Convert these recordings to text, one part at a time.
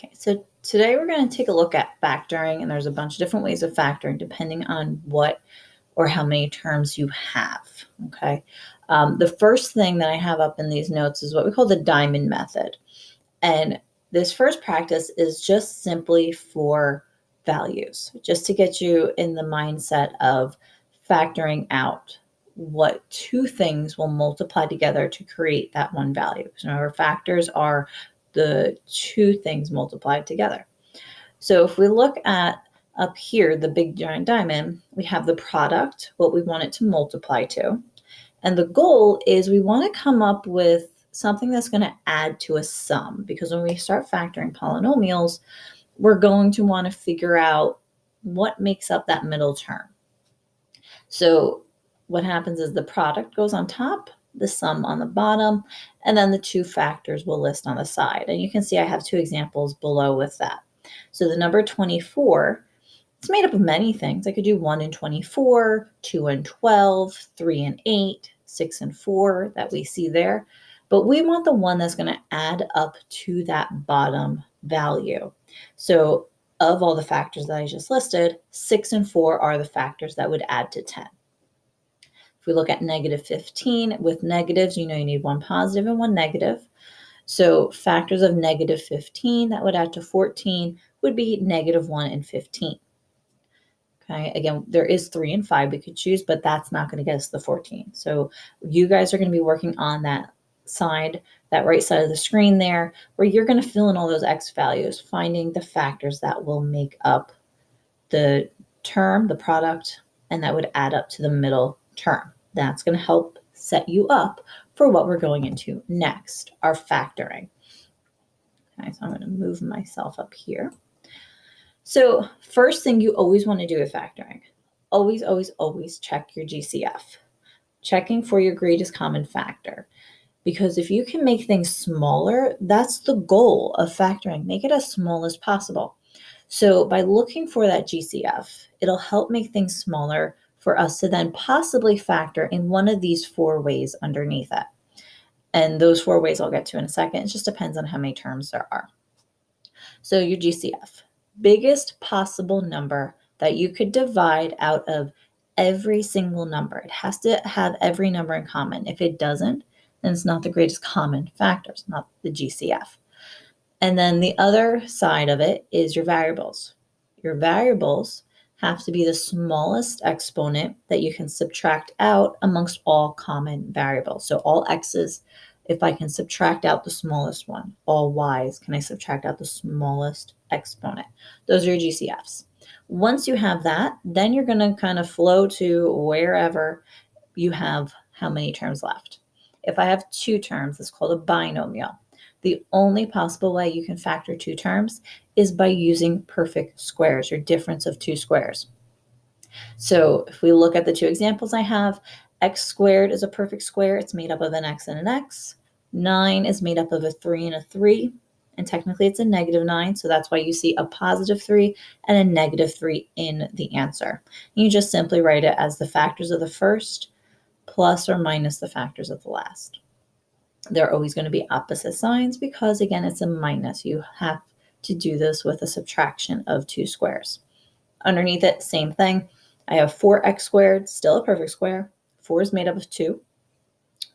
Okay, so today we're going to take a look at factoring, and there's a bunch of different ways of factoring depending on what or how many terms you have, okay? The first thing that I have up in these notes is what we call the diamond method. And this first practice is just simply for values, just to get you in the mindset of factoring out what two things will multiply together to create that one value. So our factors are the two things multiplied together. So if we look at up here, the big giant diamond, we have the product, what we want it to multiply to. And the goal is we want to come up with something that's going to add to a sum, because when we start factoring polynomials, we're going to want to figure out what makes up that middle term. So what happens is the product goes on top, the sum on the bottom, and then the two factors will list on the side. And you can see I have two examples below with that. So the number 24, it's made up of many things. I could do 1 and 24, 2 and 12, 3 and 8, 6 and 4 that we see there. But we want the one that's going to add up to that bottom value. So of all the factors that I just listed, 6 and 4 are the factors that would add to 10. If we look at negative 15, with negatives, you know you need one positive and one negative. So factors of negative 15 that would add to 14 would be negative 1 and 15. Okay, again, there is 3 and 5 we could choose, but that's not going to get us the 14. So you guys are going to be working on that side, that right side of the screen there, where you're going to fill in all those X values, finding the factors that will make up the term, the product, and that would add up to the middle term. That's going to help set you up for what we're going into next, our factoring. Okay, so I'm going to move myself up here. So first thing you always want to do with factoring, always, always, always check your GCF. Checking for your greatest common factor. Because if you can make things smaller, that's the goal of factoring. Make it as small as possible. So by looking for that GCF, it'll help make things smaller for us to then possibly factor in one of these 4 ways underneath it. And those 4 ways I'll get to in a second. It just depends on how many terms there are. So your GCF, biggest possible number that you could divide out of every single number. It has to have every number in common. If it doesn't, then it's not the greatest common factor. It's not the GCF. And then the other side of it is your variables. Your variables have to be the smallest exponent that you can subtract out amongst all common variables. So all x's, if I can subtract out the smallest one, all y's, can I subtract out the smallest exponent? Those are your GCFs. Once you have that, then you're going to kind of flow to wherever you have how many terms left. If I have 2 terms, it's called a binomial. The only possible way you can factor 2 terms is by using perfect squares, or difference of 2 squares. So if we look at the 2 examples I have, x squared is a perfect square. It's made up of an x and an x. 9 is made up of a 3 and a 3. And technically it's a negative 9, so that's why you see a positive 3 and a negative 3 in the answer. You just simply write it as the factors of the first plus or minus the factors of the last. They're always going to be opposite signs because, again, it's a minus. You have to do this with a subtraction of 2 squares. Underneath it, same thing. I have 4x squared, still a perfect square. 4 is made up of 2.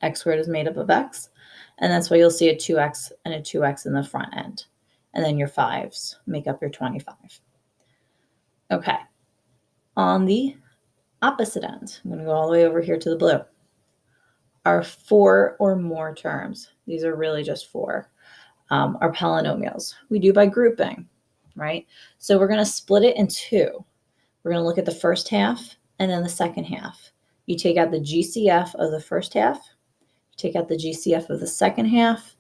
X squared is made up of x. And that's why you'll see a 2x and a 2x in the front end. And then your 5s make up your 25. Okay. On the opposite end, I'm going to go all the way over here to the blue, are 4 or more terms. These are really just 4. Are polynomials. We do by grouping, right? So we're going to split it in 2. We're going to look at the first half and then the second half. You take out the GCF of the first half, you take out the GCF of the second half,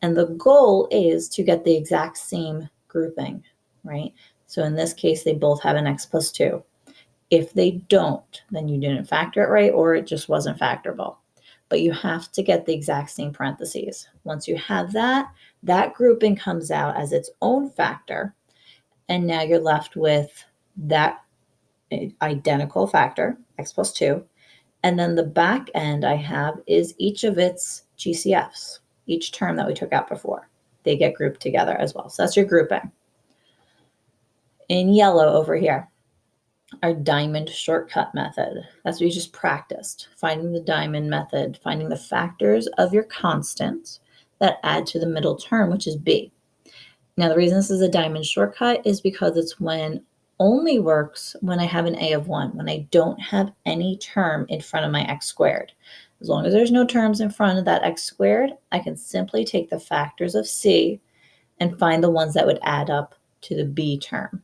and the goal is to get the exact same grouping, right? So in this case, they both have an x plus 2. If they don't, then you didn't factor it right, or it just wasn't factorable. But you have to get the exact same parentheses. Once you have that, that grouping comes out as its own factor, and now you're left with that identical factor, x plus 2, and then the back end I have is each of its GCFs, each term that we took out before. they get grouped together as well. So that's your grouping. In yellow over here, our diamond shortcut method. That's what you just practiced. Finding the diamond method, finding the factors of your constant that add to the middle term, which is b. Now, the reason this is a diamond shortcut is because it's only works when I have an a of 1, when I don't have any term in front of my x squared. As long as there's no terms in front of that x squared, I can simply take the factors of c and find the ones that would add up to the b term.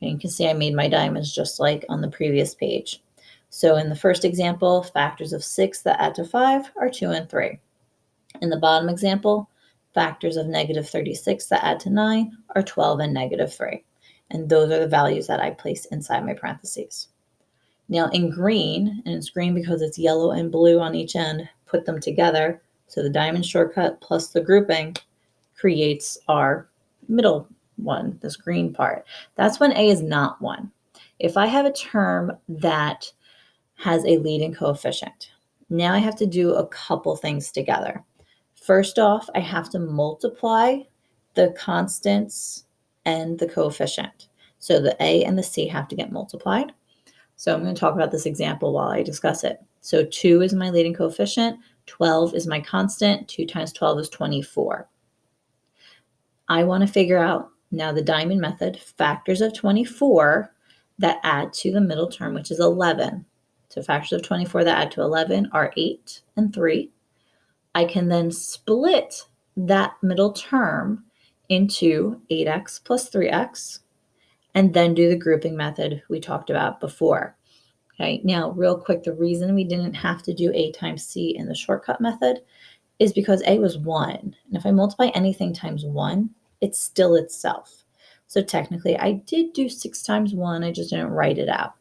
And you can see I made my diamonds just like on the previous page. So in the first example, factors of 6 that add to 5 are 2 and 3. In the bottom example, factors of negative 36 that add to 9 are 12 and negative 3. And those are the values that I place inside my parentheses. Now in green, and it's green because it's yellow and blue on each end, put them together. So the diamond shortcut plus the grouping creates our middle one, this green part. That's when a is not 1. If I have a term that has a leading coefficient, now I have to do a couple things together. First off, I have to multiply the constants and the coefficient. So the a and the c have to get multiplied. So I'm going to talk about this example while I discuss it. So 2 is my leading coefficient, 12 is my constant, 2 times 12 is 24. I want to figure out now the diamond method, factors of 24 that add to the middle term, which is 11. So factors of 24 that add to 11 are 8 and 3. I can then split that middle term into 8x plus 3x, and then do the grouping method we talked about before. Okay, now real quick, the reason we didn't have to do a times c in the shortcut method is because a was 1. And if I multiply anything times 1, it's still itself. So technically, I did do 6 times 1. I just didn't write it out.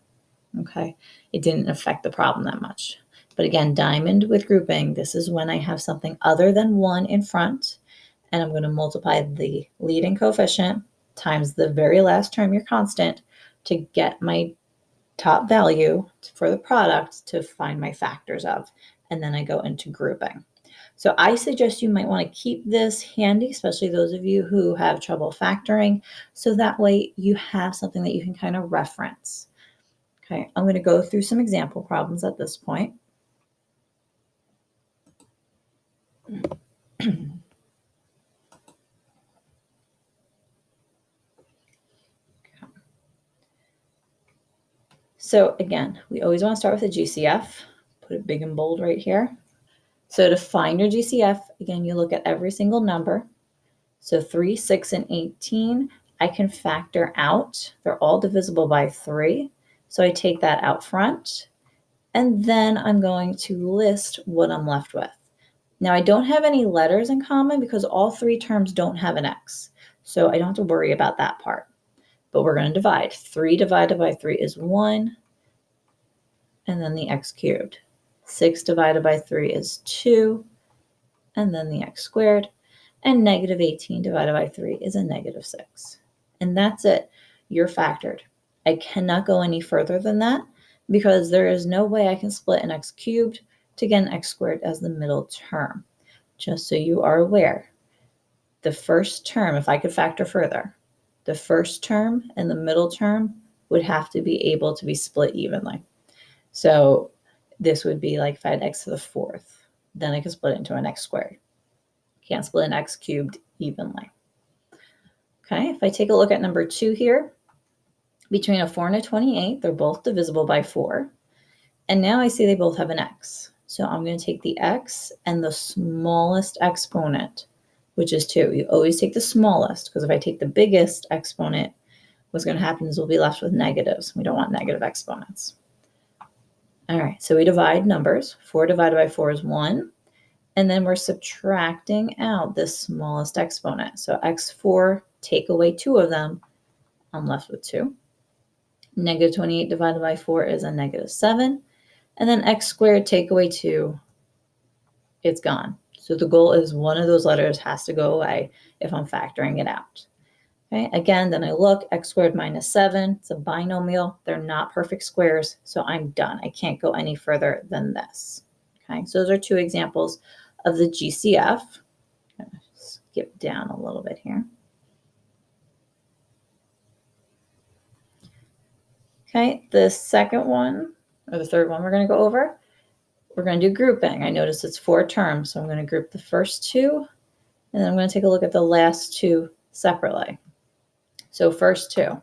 Okay, it didn't affect the problem that much. But again, diamond with grouping, this is when I have something other than 1 in front, and I'm going to multiply the leading coefficient times the very last term, your constant, to get my top value for the product to find my factors of, and then I go into grouping. So I suggest you might want to keep this handy, especially those of you who have trouble factoring, so that way you have something that you can kind of reference. Okay, I'm going to go through some example problems at this point. So again, we always want to start with a GCF. Put it big and bold right here. So to find your GCF, again, you look at every single number. So 3, 6, and 18, I can factor out. They're all divisible by 3. So I take that out front, and then I'm going to list what I'm left with. Now, I don't have any letters in common because all 3 terms don't have an x. So I don't have to worry about that part. But we're going to divide. 3 divided by 3 is 1, and then the x cubed. 6 divided by 3 is 2, and then the x squared. And negative 18 divided by 3 is a negative 6. And that's it. You're factored. I cannot go any further than that because there is no way I can split an x cubed to get an x squared as the middle term. Just so you are aware, the first term, if I could factor further, the first term and the middle term would have to be able to be split evenly. So this would be like if I had x to the 4th, then I could split it into an x squared. Can't split an x cubed evenly. Okay, if I take a look at number 2 here, between a 4 and a 28, they're both divisible by 4. And now I see they both have an x. So I'm going to take the x and the smallest exponent, which is 2. You always take the smallest, because if I take the biggest exponent, what's going to happen is we'll be left with negatives. We don't want negative exponents. All right, so we divide numbers. 4 divided by 4 is 1. And then we're subtracting out this smallest exponent. So x4, take away 2 of them, I'm left with 2. Negative 28 divided by 4 is a negative 7. And then x squared, take away 2, it's gone. So the goal is one of those letters has to go away if I'm factoring it out. Okay, again, then I look, x squared minus 7, it's a binomial. They're not perfect squares, so I'm done. I can't go any further than this. Okay, so those are 2 examples of the GCF. skip down a little bit here. Okay, the second one, or the third one we're going to go over, we're going to do grouping. I notice it's 4 terms, so I'm going to group the first 2, and then I'm going to take a look at the last 2 separately. So first 2,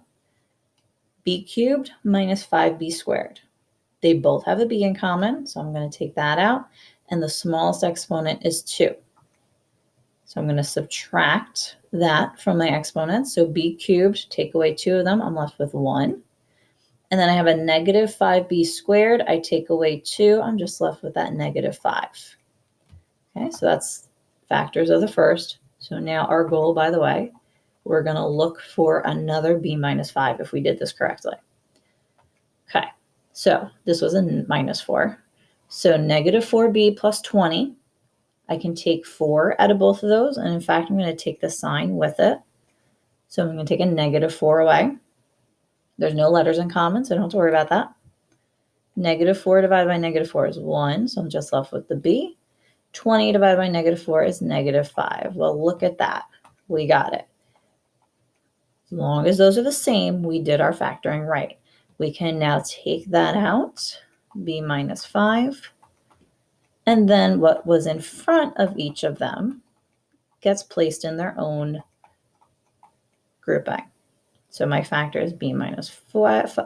b cubed minus 5b squared. They both have a b in common, so I'm going to take that out, and the smallest exponent is 2. So I'm going to subtract that from my exponents. So b cubed, take away 2 of them, I'm left with 1. And then I have a negative 5b squared. I take away 2. I'm just left with that negative 5. Okay, so that's factors of the first. So now our goal, by the way, we're going to look for another b minus 5 if we did this correctly. Okay, so this was a minus 4. So negative 4b plus 20. I can take 4 out of both of those. And in fact, I'm going to take the sign with it. So I'm going to take a negative 4 away. There's no letters in common, so I don't have to worry about that. Negative 4 divided by negative 4 is 1, so I'm just left with the b. 20 divided by negative 4 is negative 5. Well, look at that. We got it. As long as those are the same, we did our factoring right. We can now take that out, b minus 5. And then what was in front of each of them gets placed in their own grouping. So my factor is b minus 5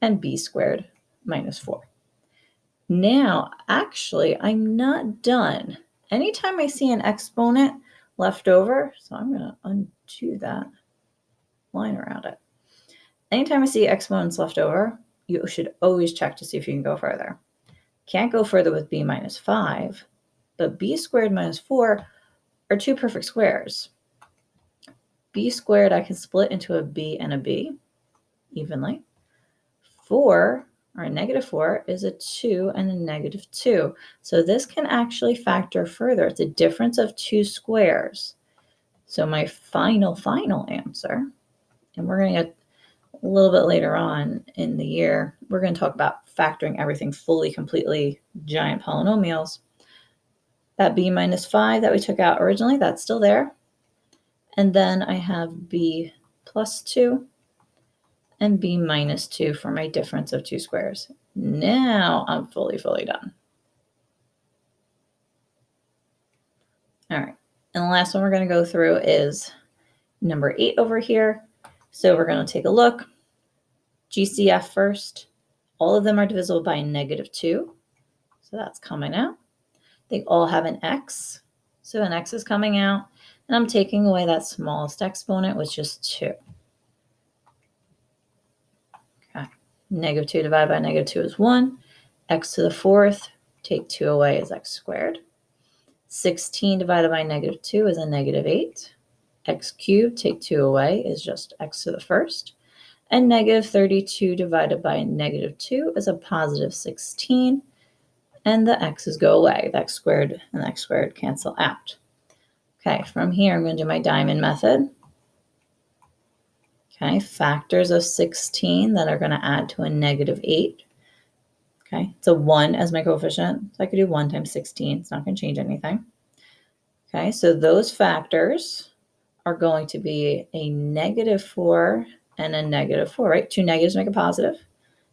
and b squared minus 4. Now, actually, I'm not done. Anytime I see an exponent left over, so I'm going to undo that line around it. Anytime I see exponents left over, you should always check to see if you can go further. Can't go further with b minus 5, but b squared minus 4 are 2 perfect squares. B squared I can split into a b and a b evenly. 4, or a negative 4, is a 2 and a negative 2. So this can actually factor further. It's a difference of 2 squares. So my final answer, and we're going to get a little bit later on in the year, we're going to talk about factoring everything fully, completely, giant polynomials. That b minus 5 that we took out originally, that's still there. And then I have b plus 2 and b minus 2 for my difference of 2 squares. Now I'm fully done. All right, and the last one we're going to go through is number 8 over here. So we're going to take a look. GCF first. All of them are divisible by negative 2. So that's coming out. They all have an x. So an x is coming out. And I'm taking away that smallest exponent, which is 2. Okay. Negative 2 divided by negative 2 is 1. X to the 4th, take 2 away is x squared. 16 divided by negative 2 is a negative 8. X cubed, take 2 away, is just x to the 1st. And negative 32 divided by negative 2 is a positive 16. And the x's go away. The x squared and the x squared cancel out. Okay, from here, I'm going to do my diamond method. Okay, factors of 16 that are going to add to a negative 8. Okay, it's a 1 as my coefficient. So I could do 1 times 16. It's not going to change anything. Okay, so those factors are going to be a negative 4 and a negative 4, right? 2 negatives make a positive,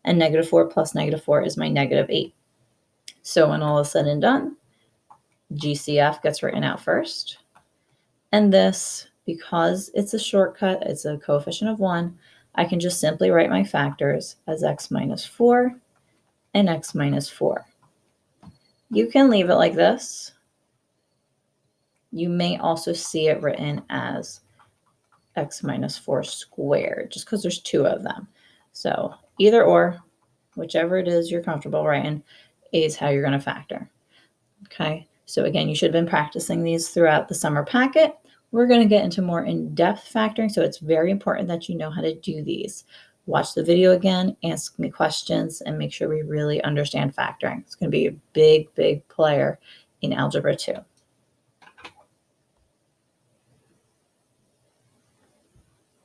and negative 4 plus negative 4 is my negative 8. So when all is said and done, GCF gets written out first. And this, because it's a shortcut, it's a coefficient of 1, I can just simply write my factors as x minus 4 and x minus 4. You can leave it like this. You may also see it written as x minus 4 squared, just because there's 2 of them. So either or, whichever it is you're comfortable writing, is how you're going to factor. Okay, so again, you should have been practicing these throughout the summer packet. We're going to get into more in-depth factoring, so it's very important that you know how to do these. Watch the video again, ask me questions, and make sure we really understand factoring. It's going to be a big player in Algebra 2.